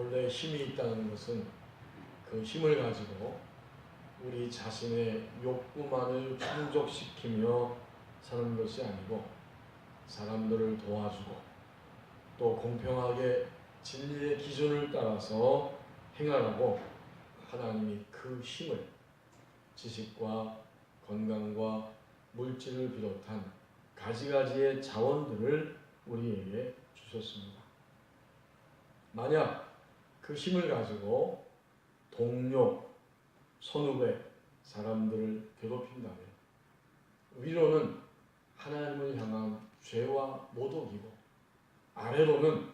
본래 힘이 있다는 것은 그 힘을 가지고 우리 자신의 욕구만을 충족시키며 사는 것이 아니고 사람들을 도와주고 또 공평하게 진리의 기준을 따라서 행하라고 하나님이 그 힘을 지식과 건강과 물질을 비롯한 가지가지의 자원들을 우리에게 주셨습니다. 만약 그 힘을 가지고 동료, 선후배, 사람들을 괴롭힌다면 위로는 하나님을 향한 죄와 모독이고 아래로는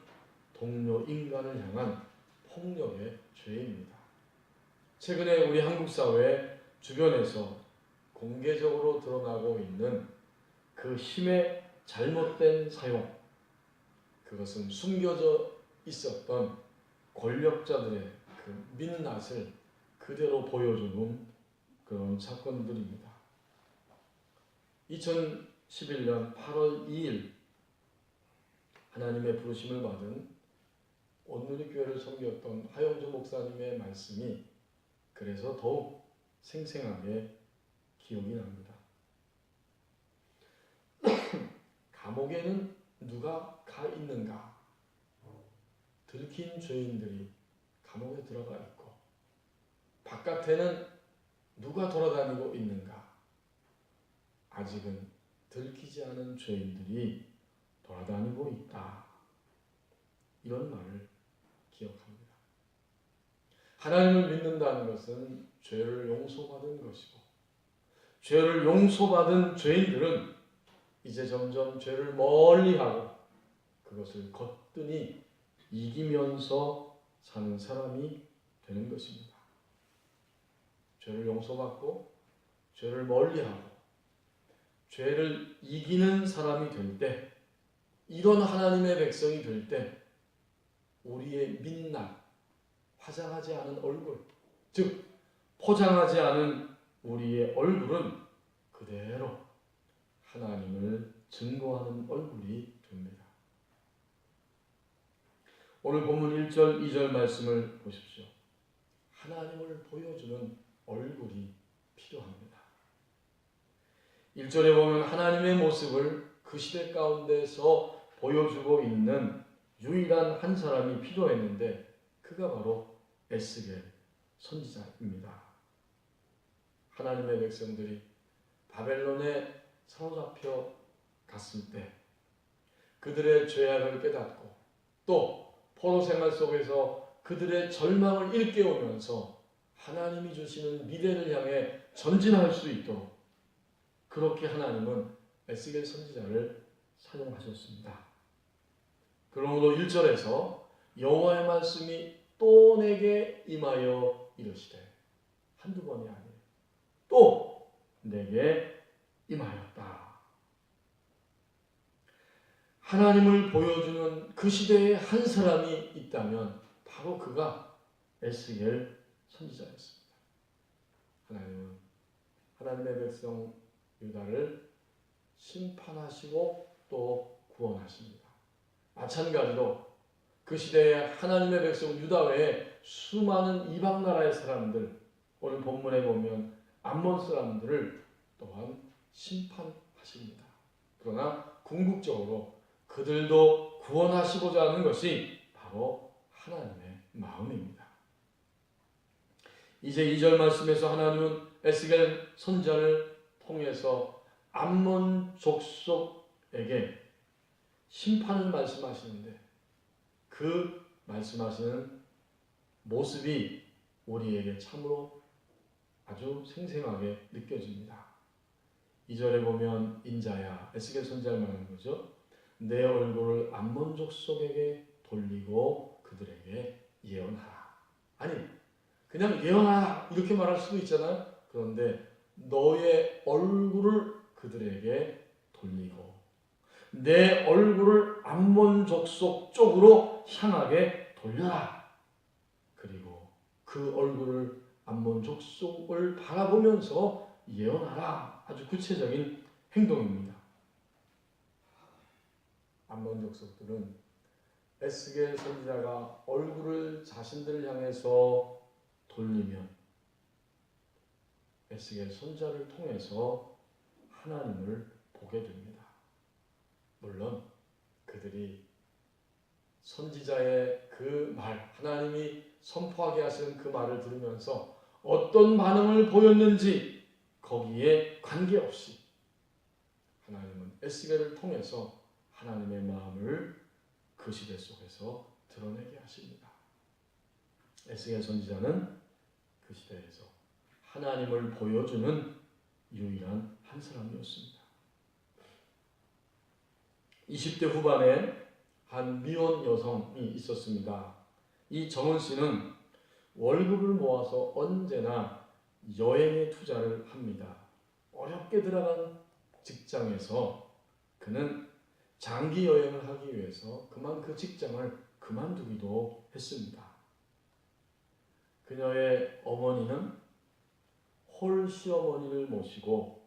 동료 인간을 향한 폭력의 죄입니다. 최근에 우리 한국 사회 주변에서 공개적으로 드러나고 있는 그 힘의 잘못된 사용, 그것은 숨겨져 있었던 권력자들의 그 민낯을 그대로 보여주는 그런 사건들입니다. 2011년 8월 2일 하나님의 부르심을 받은 온누리교회를 섬겼던 하영주 목사님의 말씀이 그래서 더욱 생생하게 기억이 납니다. 감옥에는 누가 가 있는가? 들킨 죄인들이 감옥에 들어가 있고 바깥에는 누가 돌아다니고 있는가? 아직은 들키지 않은 죄인들이 돌아다니고 있다. 이런 말을 기억합니다. 하나님을 믿는다는 것은 죄를 용서받은 것이고 죄를 용서받은 죄인들은 이제 점점 죄를 멀리하고 그것을 거뜬히 이기면서 사는 사람이 되는 것입니다. 죄를 용서받고 죄를 멀리하고 죄를 이기는 사람이 될 때, 이런 하나님의 백성이 될 때 우리의 민낯, 화장하지 않은 얼굴, 즉 포장하지 않은 우리의 얼굴은 그대로 하나님을 증거하는 얼굴이 됩니다. 오늘 본문 1절, 2절 말씀을 보십시오. 하나님을 보여주는 얼굴이 필요합니다. 1절에 보면 하나님의 모습을 그 시대 가운데서 보여주고 있는 유일한 한 사람이 필요했는데 그가 바로 에스겔 선지자입니다. 하나님의 백성들이 바벨론에 사로잡혀 갔을 때 그들의 죄악을 깨닫고 또 포로 생활 속에서 그들의 절망을 일깨우면서 하나님이 주시는 미래를 향해 전진할 수 있도록 그렇게 하나님은 에스겔 선지자를 사용하셨습니다. 그러므로 1절에서 여호와의 말씀이 또 내게 임하여 이르시되, 한두 번이 아니에요. 또 내게 임하였다. 하나님을 보여주는 그 시대에 한 사람이 있다면 바로 그가 에스겔 선지자였습니다. 하나님은 하나님의 백성 유다를 심판하시고 또 구원하십니다. 마찬가지로 그 시대에 하나님의 백성 유다 외에 수많은 이방 나라의 사람들, 오늘 본문에 보면 암몬 사람들을 또한 심판하십니다. 그러나 궁극적으로 그들도 구원하시고자 하는 것이 바로 하나님의 마음입니다. 이제 2절 말씀에서 하나님은 에스겔 선지자를 통해서 암몬 족속에게 심판을 말씀하시는데 그 말씀하시는 모습이 우리에게 참으로 아주 생생하게 느껴집니다. 2절에 보면 인자야, 에스겔 선지자를 말하는 거죠. 내 얼굴을 암몬 족속에게 돌리고 그들에게 예언하라. 아니, 그냥 예언하라 이렇게 말할 수도 있잖아요. 그런데 너의 얼굴을 그들에게 돌리고 내 얼굴을 암몬 족속 쪽으로 향하게 돌려라. 그리고 그 얼굴을 암몬 족속을 바라보면서 예언하라. 아주 구체적인 행동입니다. 암몬 족속들은 에스겔 선지자가 얼굴을 자신들을 향해서 돌리면 에스겔 선지자를 통해서 하나님을 보게 됩니다. 물론 그들이 선지자의 그 말, 하나님이 선포하게 하신 그 말을 들으면서 어떤 반응을 보였는지 거기에 관계없이 하나님은 에스겔을 통해서 하나님의 마음을 그 시대 속에서 드러내게 하십니다. 에스겔 선지자는 그 시대에서 하나님을 보여주는 유일한 한 사람이었습니다. 20대 후반에 한 미혼 여성이 있었습니다. 이 정은 씨는 월급을 모아서 언제나 여행에 투자를 합니다. 어렵게 들어간 직장에서 그는 장기 여행을 하기 위해서 그만 그 직장을 그만두기도 했습니다. 그녀의 어머니는 홀 시어머니를 모시고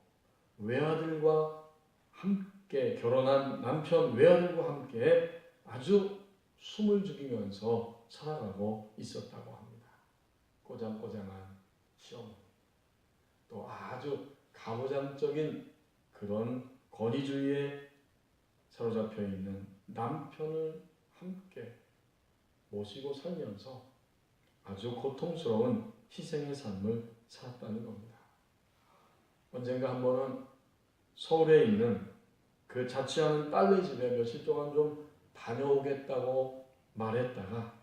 외아들과 함께 결혼한 남편 외아들과 함께 아주 숨을 죽이면서 살아가고 있었다고 합니다. 꼬장꼬장한 시어머니, 또 아주 가부장적인 그런 권위주의에 사로잡혀 있는 남편을 함께 모시고 살면서 아주 고통스러운 희생의 삶을 살았다는 겁니다. 언젠가 한 번은 서울에 있는 그 자취하는 딸네 집에 며칠 동안 좀 다녀오겠다고 말했다가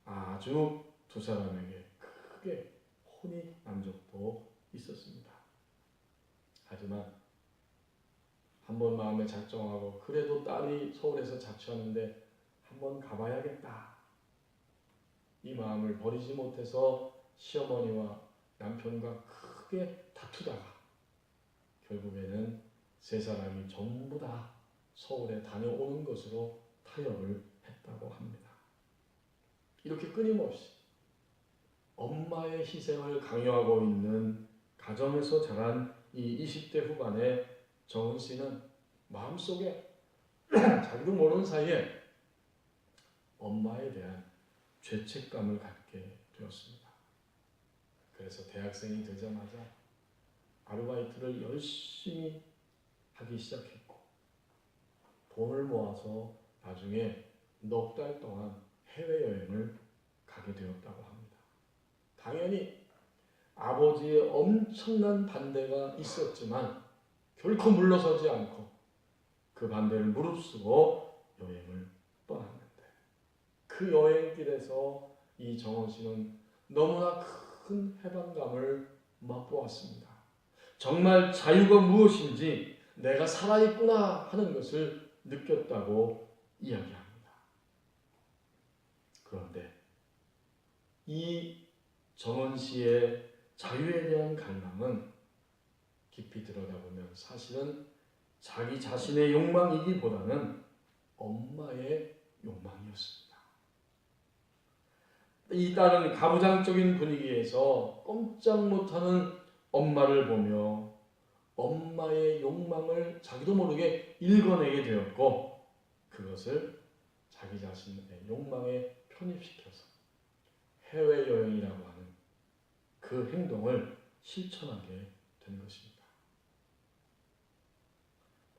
아주 두 사람에게 크게 혼이 난 적도 있었습니다. 하지만 한번 마음에 작정하고 그래도 딸이 서울에서 자취하는데 한번 가봐야겠다. 이 마음을 버리지 못해서 시어머니와 남편과 크게 다투다가 결국에는 세 사람이 전부 다 서울에 다녀오는 것으로 타협을 했다고 합니다. 이렇게 끊임없이 엄마의 희생을 강요하고 있는 가정에서 자란 이 20대 후반의 정은 씨는 마음속에 자기도 모르는 사이에 엄마에 대한 죄책감을 갖게 되었습니다. 그래서 대학생이 되자마자 아르바이트를 열심히 하기 시작했고 돈을 모아서 나중에 넉 달 동안 해외여행을 가게 되었다고 합니다. 당연히 아버지의 엄청난 반대가 있었지만 결코 물러서지 않고 그 반대를 무릅쓰고 여행을 떠났는데 그 여행길에서 이 정원 씨는 너무나 큰 해방감을 맛보았습니다. 정말 자유가 무엇인지 내가 살아있구나 하는 것을 느꼈다고 이야기합니다. 그런데 이 정원 씨의 자유에 대한 갈망은 깊이 들여다보면 사실은 자기 자신의 욕망이기보다는 엄마의 욕망이었습니다. 이 딸은 가부장적인 분위기에서 꼼짝 못하는 엄마를 보며 엄마의 욕망을 자기도 모르게 읽어내게 되었고 그것을 자기 자신의 욕망에 편입시켜서 해외여행이라고 하는 그 행동을 실천하게 된 것입니다.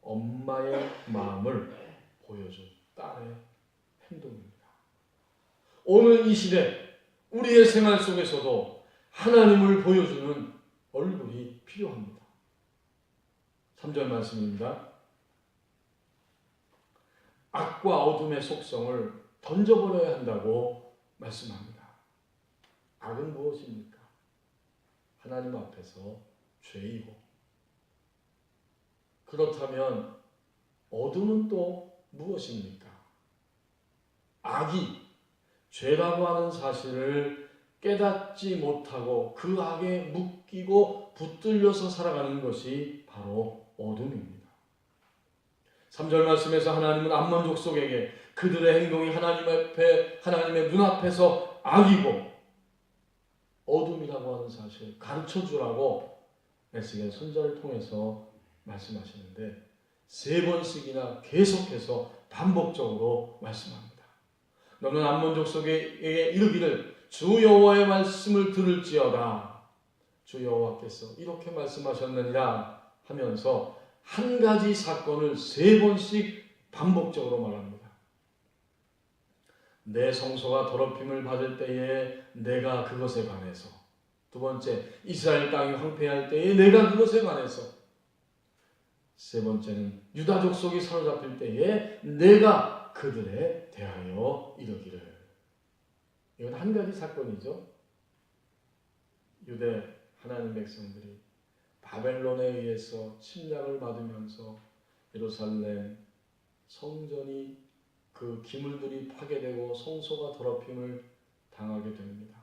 엄마의 마음을 보여준 딸의 행동입니다. 오늘 이 시대 우리의 생활 속에서도 하나님을 보여주는 얼굴이 필요합니다. 3절 말씀입니다. 악과 어둠의 속성을 던져버려야 한다고 말씀합니다. 악은 무엇입니까? 하나님 앞에서 죄이고 그렇다면 어둠은 또 무엇입니까? 악이 죄라고 하는 사실을 깨닫지 못하고 그 악에 묶이고 붙들려서 살아가는 것이 바로 어둠입니다. 3절 말씀에서 하나님은 암몬 족속에게 그들의 행동이 하나님의 눈앞에서 악이고 어둠이라고 하는 사실을 가르쳐주라고 에스겔 선지자를 통해서 말씀하시는데 3번씩이나 계속해서 반복적으로 말씀합니다. 너는 암몬 족속에게 이르기를 주 여호와의 말씀을 들을지어다. 주 여호와께서 이렇게 말씀하셨느니라 하면서 한 가지 사건을 3번씩 반복적으로 말합니다. 내 성소가 더럽힘을 받을 때에 내가 그것에 관해서, 두 번째, 이스라엘 땅이 황폐할 때에 내가 그것에 관해서, 세 번째는 유다 족속이 사로잡힐 때에 내가 그들에 대하여 이르기를. 이건 한 가지 사건이죠. 유대 하나님 백성들이 바벨론에 의해서 침략을 받으면서 예루살렘 성전이 그 기물들이 파괴되고 성소가 더럽힘을 당하게 됩니다.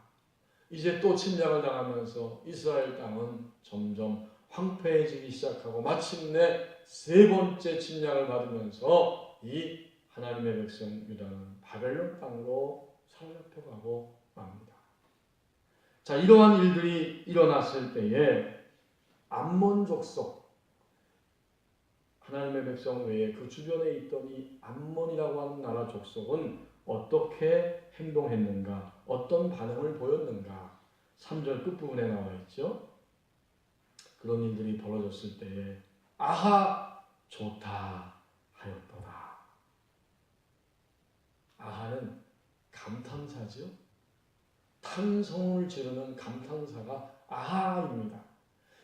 이제 또 침략을 당하면서 이스라엘 땅은 점점 황폐해지기 시작하고 마침내 3번째 침략을 받으면서 이 하나님의 백성 유다는 바벨론 땅으로 사로잡혀가고 맙니다. 자, 이러한 일들이 일어났을 때에 암몬 족속, 하나님의 백성 외에 그 주변에 있던 이 암몬이라고 하는 나라 족속은 어떻게 행동했는가, 어떤 반응을 보였는가. 3절 끝부분에 나와 있죠. 그런 일들이 벌어졌을 때에 아하 좋다 하였더라. 아하는 감탄사죠. 탄성을 지르는 감탄사가 아하입니다.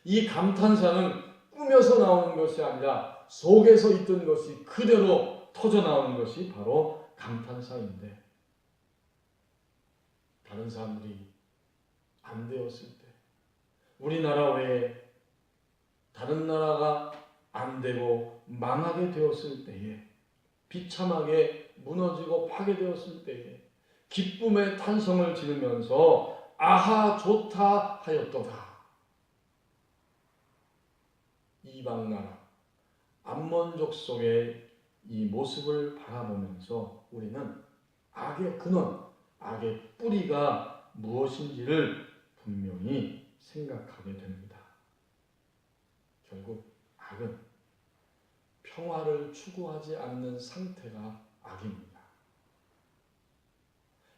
이 감탄사는 꾸며서 나오는 것이 아니라 속에서 있던 것이 그대로 터져 나오는 것이 바로 감탄사인데, 다른 사람들이 안 되었을 때, 우리나라 외에 다른 나라가 안 되고 망하게 되었을 때에, 비참하게 무너지고 파괴되었을 때에 기쁨의 탄성을 지르면서 아하 좋다 하였도다. 이방 나라 암몬 족속의 이 모습을 바라보면서 우리는 악의 근원, 악의 뿌리가 무엇인지를 분명히 생각하게 됩니다. 결국 악은 평화를 추구하지 않는 상태가 악입니다.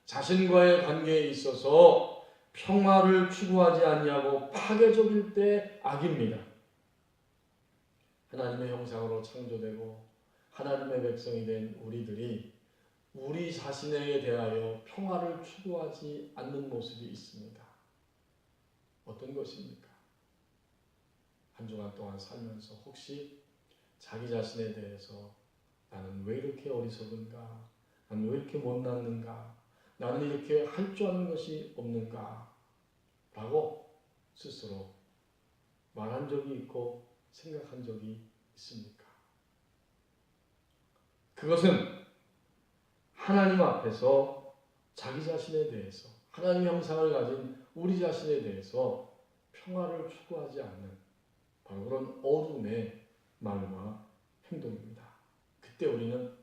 자신과의 관계에 있어서 평화를 추구하지 아니하고 파괴적일 때 악입니다. 하나님의 형상으로 창조되고 하나님의 백성이 된 우리들이 우리 자신에게 대하여 평화를 추구하지 않는 모습이 있습니다. 어떤 것입니까? 한 주간 동안 살면서 혹시 자기 자신에 대해서 나는 왜 이렇게 어리석은가? 나는 왜 이렇게 못났는가? 나는 이렇게 할 줄 아는 것이 없는가? 라고 스스로 말한 적이 있고 생각한 적이 있습니까? 그것은 하나님 앞에서 자기 자신에 대해서, 하나님 형상을 가진 우리 자신에 대해서 평화를 추구하지 않는 바로 그런 어둠의 말과 행동입니다. 그때 우리는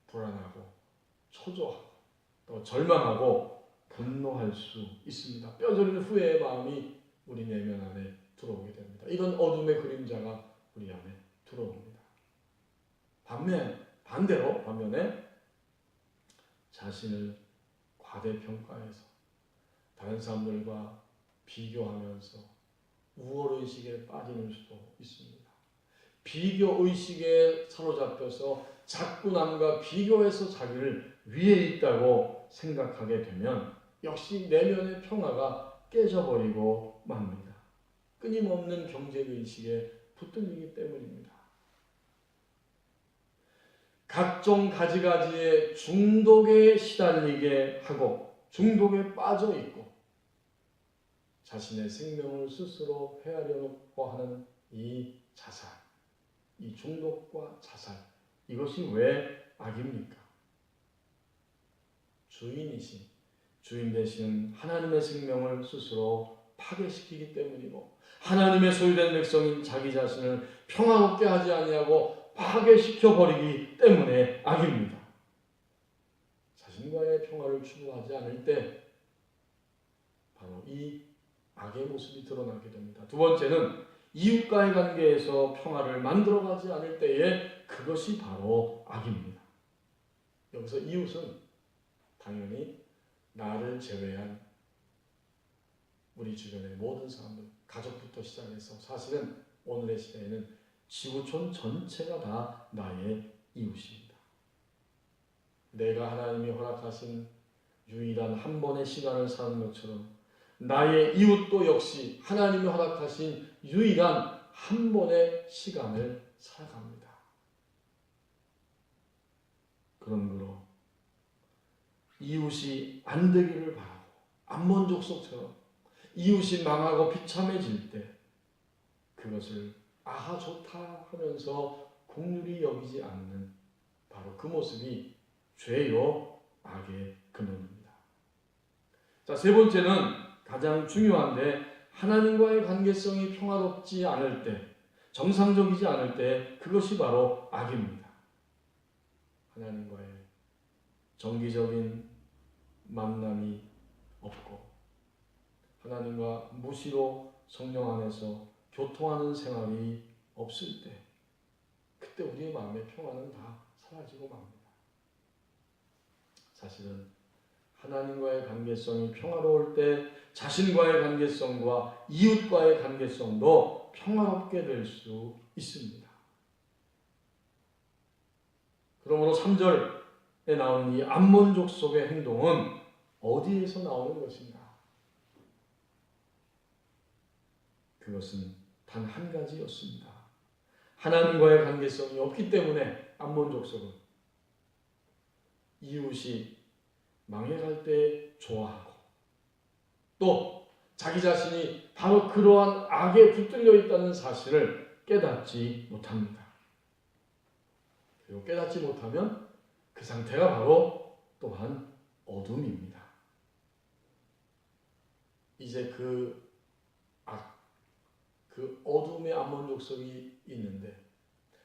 불안하고 초조하고 또 절망하고 분노할 수 있습니다. 뼈저린 후회의 마음이 우리 내면 안에 들어오게 됩니다. 이런 어둠의 그림자가 우리 안에 들어옵니다. 반면에 자신을 과대평가해서 다른 사람들과 비교하면서 우월의식에 빠지는 수도 있습니다. 비교의식에 사로잡혀서 자꾸 남과 비교해서 자기를 위에 있다고 생각하게 되면 역시 내면의 평화가 깨져버리고 맙니다. 끊임없는 경쟁의식에 붙들리기 때문입니다. 각종 가지가지의 중독에 시달리게 하고 중독에 빠져 있고 자신의 생명을 스스로 헤아려고 하는 이 자살, 이 중독과 자살, 이것이 왜 악입니까? 주인 되시는 하나님의 생명을 스스로 파괴시키기 때문이고 하나님의 소유된 백성인 자기 자신을 평화롭게 하지 아니하고 파괴시켜버리기 때문에 악입니다. 자신과의 평화를 추구하지 않을 때 바로 이 악의 모습이 드러나게 됩니다. 두 번째는 이웃과의 관계에서 평화를 만들어가지 않을 때에 그것이 바로 악입니다. 여기서 이웃은 당연히 나를 제외한 우리 주변의 모든 사람들, 가족부터 시작해서 사실은 오늘의 시대에는 지구촌 전체가 다 나의 이웃입니다. 내가 하나님이 허락하신 유일한 한 번의 시간을 사는 것처럼 나의 이웃도 역시 하나님이 허락하신 유일한 한 번의 시간을 살아갑니다. 그러므로 이웃이 안 되기를 바라고 암몬 족속처럼 이웃이 망하고 비참해질 때 그것을 아하 좋다 하면서 긍휼히 여기지 않는 바로 그 모습이 죄요 악의 근원입니다. 자, 세 번째는 가장 중요한데 하나님과의 관계성이 평화롭지 않을 때, 정상적이지 않을 때 그것이 바로 악입니다. 하나님과의 정기적인 만남이 없고 하나님과 무시로 성령 안에서 교통하는 생활이 없을 때 그때 우리의 마음의 평화는 다 사라지고 맙니다. 사실은 하나님과의 관계성이 평화로울 때 자신과의 관계성과 이웃과의 관계성도 평화롭게 될 수 있습니다. 그러므로 3절에 나오는 이 암몬 족속의 행동은 어디에서 나오는 것인가? 그것은 단 한 가지였습니다. 하나님과의 관계성이 없기 때문에 암몬 족속은 이웃이 망해갈 때 좋아하고 또 자기 자신이 바로 그러한 악에 붙들려 있다는 사실을 깨닫지 못합니다. 그리고 깨닫지 못하면 그 상태가 바로 또한 어둠입니다. 이제 그 어둠의 암몬 족속이 있는데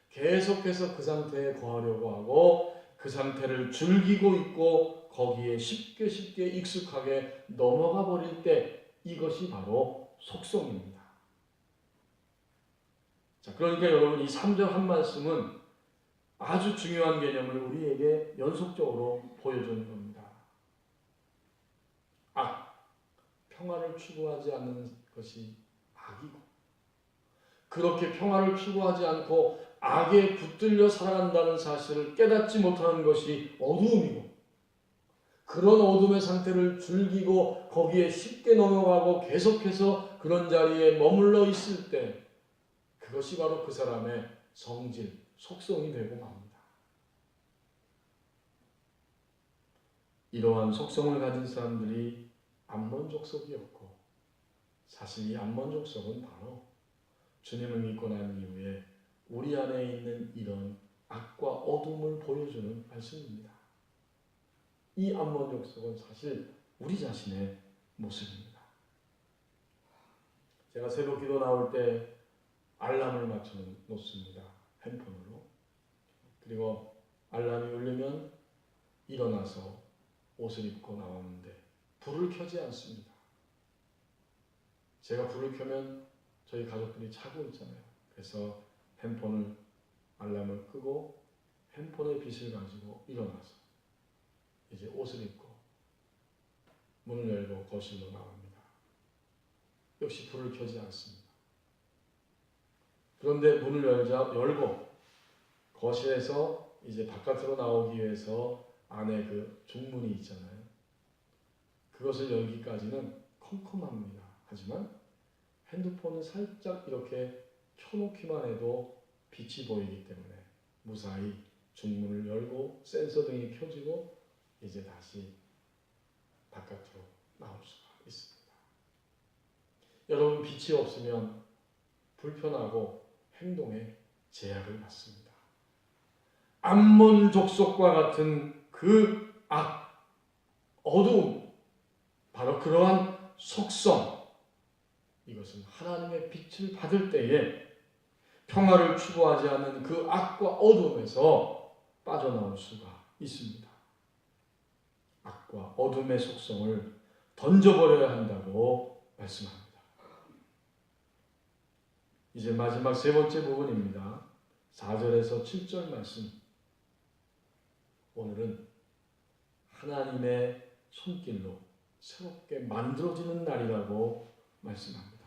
계속해서 그 상태에 거하려고 하고 그 상태를 즐기고 있고 거기에 쉽게 익숙하게 넘어가 버릴 때 이것이 바로 속성입니다. 자, 그러니까 여러분 이 3절 한 말씀은 아주 중요한 개념을 우리에게 연속적으로 보여주는 겁니다. 평화를 추구하지 않는 것이 악이고 그렇게 평화를 추구하지 않고 악에 붙들려 살아간다는 사실을 깨닫지 못하는 것이 어두움이고 그런 어둠의 상태를 즐기고 거기에 쉽게 넘어가고 계속해서 그런 자리에 머물러 있을 때 그것이 바로 그 사람의 성질, 속성이 되고 맙니다. 이러한 속성을 가진 사람들이 암몬 족속이었고 사실 이 암몬 족속은 바로 주님을 믿고 난 이후에 우리 안에 있는 이런 악과 어둠을 보여주는 말씀입니다. 이 암몬 족속은 사실 우리 자신의 모습입니다. 제가 새벽 기도 나올 때 알람을 맞춰 놓습니다. 핸폰으로. 그리고 알람이 울리면 일어나서 옷을 입고 나왔는데 불을 켜지 않습니다. 제가 불을 켜면 저희 가족들이 자고 있잖아요. 그래서 핸폰을 알람을 끄고 핸폰의 빛을 가지고 일어나서 이제 옷을 입고 문을 열고 거실로 나갑니다. 역시 불을 켜지 않습니다. 그런데 문을 열고 거실에서 이제 바깥으로 나오기 위해서 안에 그 중문이 있잖아요. 그것을 열기까지는 컴컴합니다. 하지만 핸드폰을 살짝 이렇게 켜놓기만 해도 빛이 보이기 때문에 무사히 중문을 열고 센서 등이 켜지고 이제 다시 바깥으로 나올 수가 있습니다. 여러분 빛이 없으면 불편하고 행동에 제약을 받습니다. 암몬 족속과 같은 그 어두움, 바로 그러한 속성, 이것은 하나님의 빛을 받을 때에 평화를 추구하지 않는 그 악과 어둠에서 빠져나올 수가 있습니다. 악과 어둠의 속성을 던져버려야 한다고 말씀합니다. 이제 마지막 세 번째 부분입니다. 4절에서 7절 말씀. 오늘은 하나님의 손길로 새롭게 만들어지는 날이라고 말씀합니다.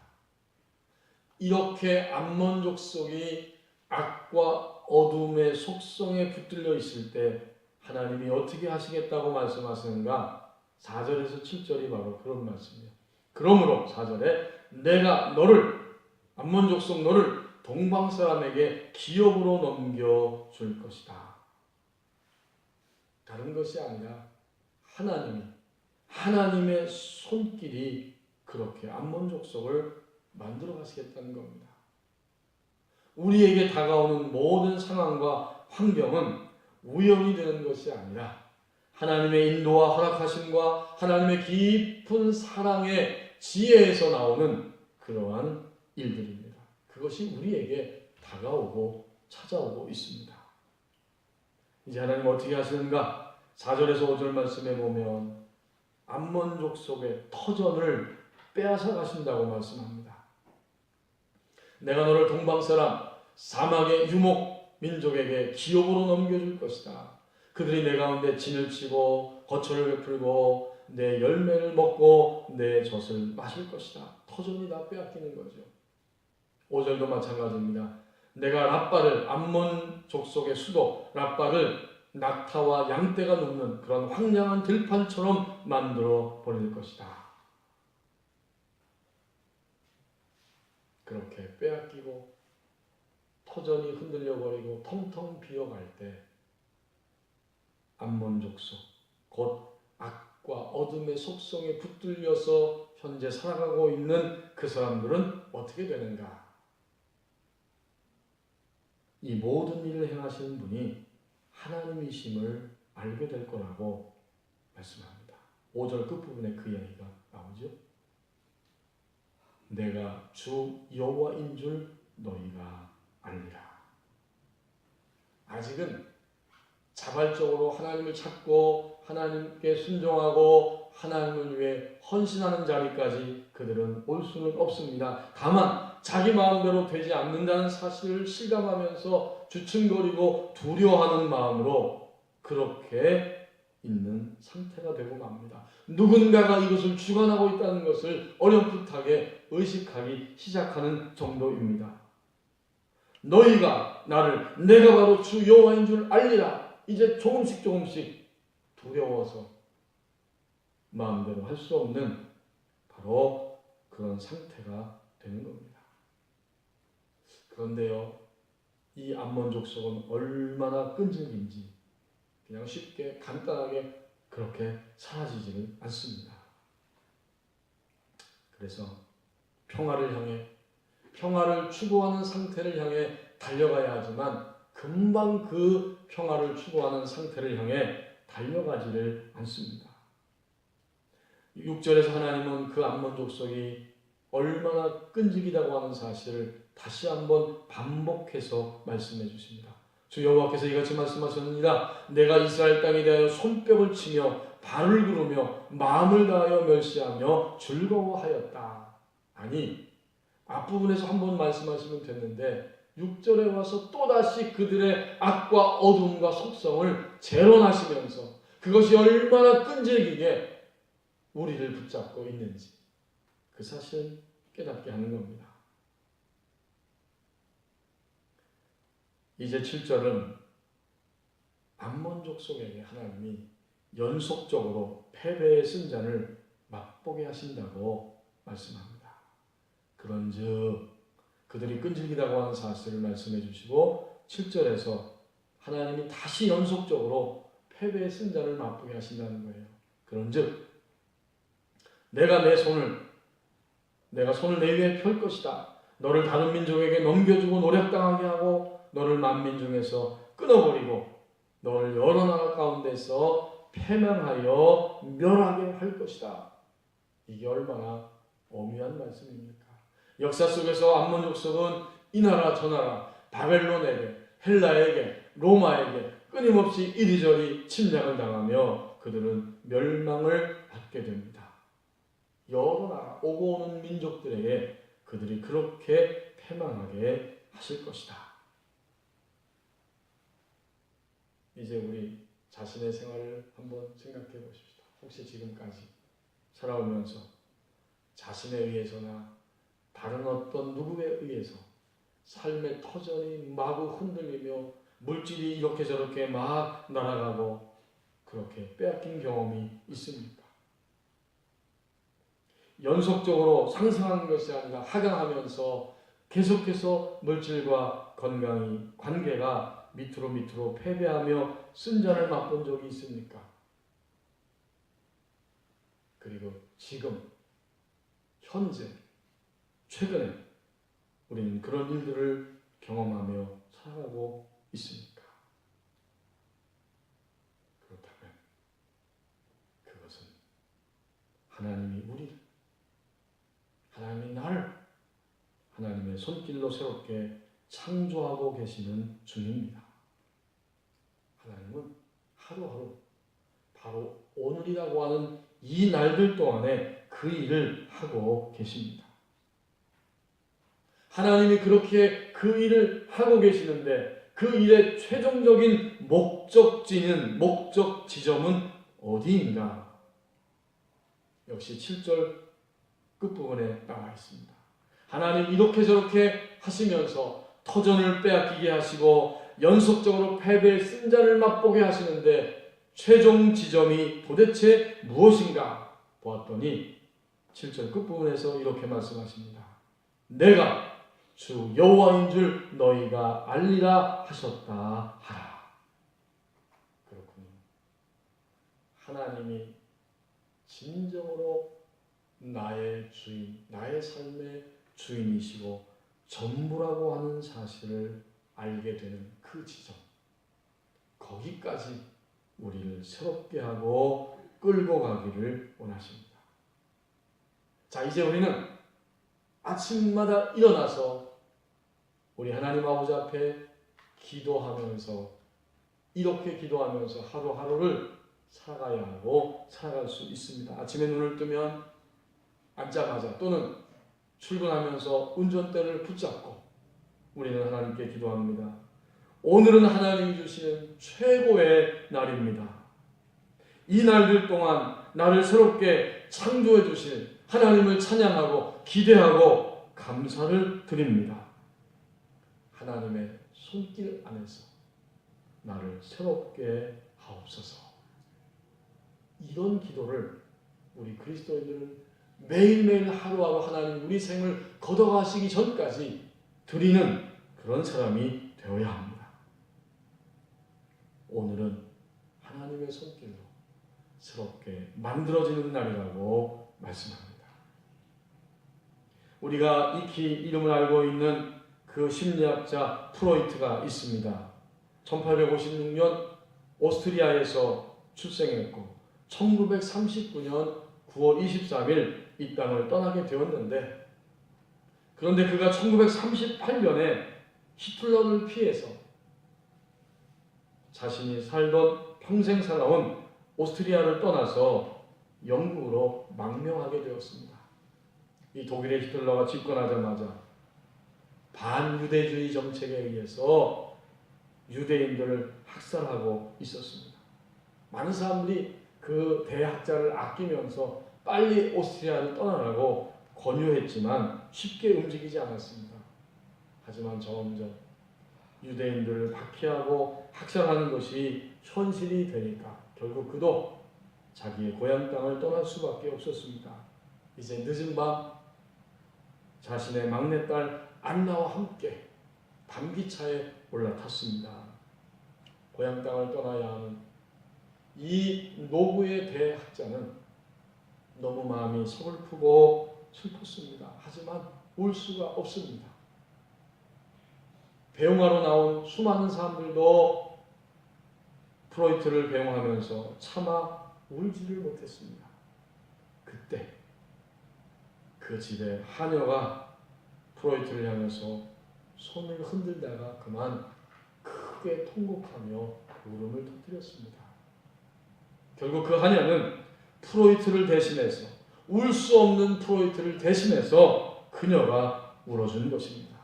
이렇게 암몬 족속이 악과 어둠의 속성에 붙들려 있을 때 하나님이 어떻게 하시겠다고 말씀하시는가? 4절에서 7절이 바로 그런 말씀이에요. 그러므로 4절에 내가 너를 암몬 족속 너를 동방 사람에게 기업으로 넘겨줄 것이다. 다른 것이 아니라 하나님의 손길이 그렇게 암몬 족속을 만들어 가시겠다는 겁니다. 우리에게 다가오는 모든 상황과 환경은 우연이 되는 것이 아니라 하나님의 인도와 허락하심과 하나님의 깊은 사랑의 지혜에서 나오는 그러한 일들입니다. 그것이 우리에게 다가오고 찾아오고 있습니다. 이제 하나님 어떻게 하시는가? 4절에서 5절 말씀에 보면 암몬 족속의 터전을 빼앗아 가신다고 말씀합니다. 내가 너를 동방 사람 사막의 유목 민족에게 기업으로 넘겨줄 것이다. 그들이 내 가운데 진을 치고 거처를 베풀고 내 열매를 먹고 내 젖을 마실 것이다. 터전이 다 빼앗기는 거죠. 5절도 마찬가지입니다. 내가 랍바를 암몬 족속의 수도 랍바를 낙타와 양떼가 눕는 그런 황량한 들판처럼 만들어 버릴 것이다. 그렇게 빼앗기고 터전이 흔들려 버리고 텅텅 비어갈 때 암몬 족속 곧 악과 어둠의 속성에 붙들려서 현재 살아가고 있는 그 사람들은 어떻게 되는가? 이 모든 일을 행하시는 분이 하나님이심을 알게 될 거라고 말씀합니다. 5절 끝부분에 그 이야기가 나오죠. 내가 주 여호와인 줄 너희가 알리라. 아직은 자발적으로 하나님을 찾고 하나님께 순종하고 하나님을 위해 헌신하는 자리까지 그들은 올 수는 없습니다. 다만 자기 마음대로 되지 않는다는 사실을 실감하면서 주춤거리고 두려워하는 마음으로 그렇게 있는 상태가 되고 맙니다. 누군가가 이것을 주관하고 있다는 것을 어렴풋하게 의식하기 시작하는 정도입니다. 너희가 나를 내가 바로 주 여호와인 줄 알리라. 이제 조금씩 두려워서 마음대로 할 수 없는 바로 그런 상태가 되는 겁니다. 그런데요, 이 암몬 족속은 얼마나 끈질긴지 그냥 쉽게 간단하게 그렇게 사라지지는 않습니다. 그래서 평화를 추구하는 상태를 향해 달려가야 하지만 금방 그 평화를 추구하는 상태를 향해 달려가지를 않습니다. 6절에서 하나님은 그 암몬 족속이 얼마나 끈질기다고 하는 사실을 다시 한번 반복해서 말씀해 주십니다. 주 여호와께서 이같이 말씀하셨느니라. 내가 이스라엘 땅에 대하여 손뼉을 치며 발을 구르며 마음을 다하여 멸시하며 즐거워하였다. 아니, 앞부분에서 한번 말씀하시면 됐는데 6절에 와서 또다시 그들의 악과 어둠과 속성을 재론하시면서 그것이 얼마나 끈질기게 우리를 붙잡고 있는지 그 사실을 깨닫게 하는 겁니다. 이제 7절은 암몬 족속에게 하나님이 연속적으로 패배의 승잔을 맛보게 하신다고 말씀합니다. 그런즉 그들이 끈질기다고 하는 사실을 말씀해 주시고 7절에서 하나님이 다시 연속적으로 패배의 승자를 맛보게 하신다는 거예요. 그런즉 내가 손을 내 위에 펼 것이다. 너를 다른 민족에게 넘겨주고 노략당하게 하고 너를 만민 중에서 끊어버리고 너를 여러 나라 가운데서 패망하여 멸하게 할 것이다. 이게 얼마나 엄미한 말씀입니까? 역사 속에서 암몬 족속은 이 나라 저 나라 바벨론에게 헬라에게 로마에게 끊임없이 이리저리 침략을 당하며 그들은 멸망을 받게 됩니다. 여러 나라 오고 오는 민족들에게 그들이 그렇게 패망하게 하실 것이다. 이제 우리 자신의 생활을 한번 생각해 보십시다. 혹시 지금까지 살아오면서 자신에 의해서나 다른 어떤 누구에 의해서 삶의 터전이 마구 흔들리며 물질이 이렇게 저렇게 막 날아가고 그렇게 빼앗긴 경험이 있습니까? 연속적으로 상승하는 것이 아니라 하강하면서 계속해서 물질과 건강이 관계가 밑으로 패배하며 쓴잔을 맛본 적이 있습니까? 그리고 지금 현재 최근에 우리는 그런 일들을 경험하며 살아가고 있습니까? 그렇다면 그것은 하나님이 우리를, 하나님이 나를 하나님의 손길로 새롭게 창조하고 계시는 중입니다. 하나님은 하루하루 바로 오늘이라고 하는 이 날들 동안에 그 일을 하고 계십니다. 하나님이 그렇게 그 일을 하고 계시는데 그 일의 최종적인 목적 지점은 어디인가? 역시 7절 끝부분에 나와 있습니다. 하나님 이렇게 저렇게 하시면서 터전을 빼앗기게 하시고 연속적으로 패배의 쓴잔을 맛보게 하시는데 최종 지점이 도대체 무엇인가 보았더니 7절 끝부분에서 이렇게 말씀하십니다. 내가 주 여호와인 줄 너희가 알리라 하셨다 하라. 그렇군요. 하나님이 진정으로 나의 주인, 나의 삶의 주인이시고 전부라고 하는 사실을 알게 되는 그 지점, 거기까지 우리를 새롭게 하고 끌고 가기를 원하십니다. 자, 이제 우리는 아침마다 일어나서 우리 하나님 아버지 앞에 기도하면서 이렇게 기도하면서 하루하루를 살아가야 하고 살아갈 수 있습니다. 아침에 눈을 뜨면 앉자마자 또는 출근하면서 운전대를 붙잡고 우리는 하나님께 기도합니다. 오늘은 하나님이 주시는 최고의 날입니다. 이 날들 동안 나를 새롭게 창조해 주실 하나님을 찬양하고 기대하고 감사를 드립니다. 하나님의 손길 안에서 나를 새롭게 하옵소서. 이런 기도를 우리 그리스도인들은 매일매일 하루하루 하나님 우리 생을 걷어가시기 전까지 드리는 그런 사람이 되어야 합니다. 오늘은 하나님의 손길로 새롭게 만들어지는 날이라고 말씀합니다. 우리가 익히 이름을 알고 있는 그 심리학자 프로이트가 있습니다. 1856년 오스트리아에서 출생했고 1939년 9월 23일 이 땅을 떠나게 되었는데, 그런데 그가 1938년에 히틀러를 피해서 자신이 살던 평생 살아온 오스트리아를 떠나서 영국으로 망명하게 되었습니다. 이 독일의 히틀러가 집권하자마자 반유대주의 정책에 의해서 유대인들을 학살하고 있었습니다. 많은 사람들이 그 대학자를 아끼면서 빨리 오스트리아를 떠나라고 권유했지만 쉽게 움직이지 않았습니다. 하지만 점점 유대인들을 박해하고 학살하는 것이 현실이 되니까 결국 그도 자기의 고향 땅을 떠날 수밖에 없었습니다. 이제 늦은 밤 자신의 막내딸 안나와 함께 밤기차에 올라탔습니다. 고향 땅을 떠나야 하는 이 노부의 대학자는 너무 마음이 서글프고 슬펐습니다. 하지만 울 수가 없습니다. 배웅하러 나온 수많은 사람들도 프로이트를 배웅하면서 차마 울지를 못했습니다. 그때 그 집의 하녀가 프로이트를 향해서 손을 흔들다가 그만 크게 통곡하며 울음을 터뜨렸습니다. 결국 그 하녀는 프로이트를 대신해서, 울 수 없는 프로이트를 대신해서 그녀가 울어준 것입니다.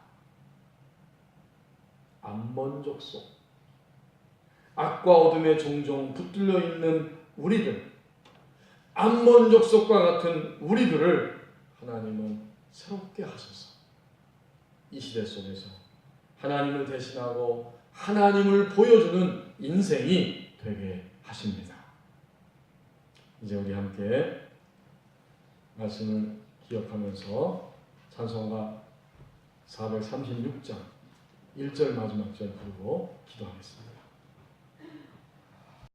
암먼족속, 악과 어둠에 종종 붙들려 있는 우리들, 암몬 족속과 같은 우리들을 하나님은 새롭게 하소서. 이 시대 속에서 하나님을 대신하고 하나님을 보여주는 인생이 되게 하십니다. 이제 우리 함께 말씀을 기억하면서 찬송가 436장 1절 마지막 절 부르고 기도하겠습니다.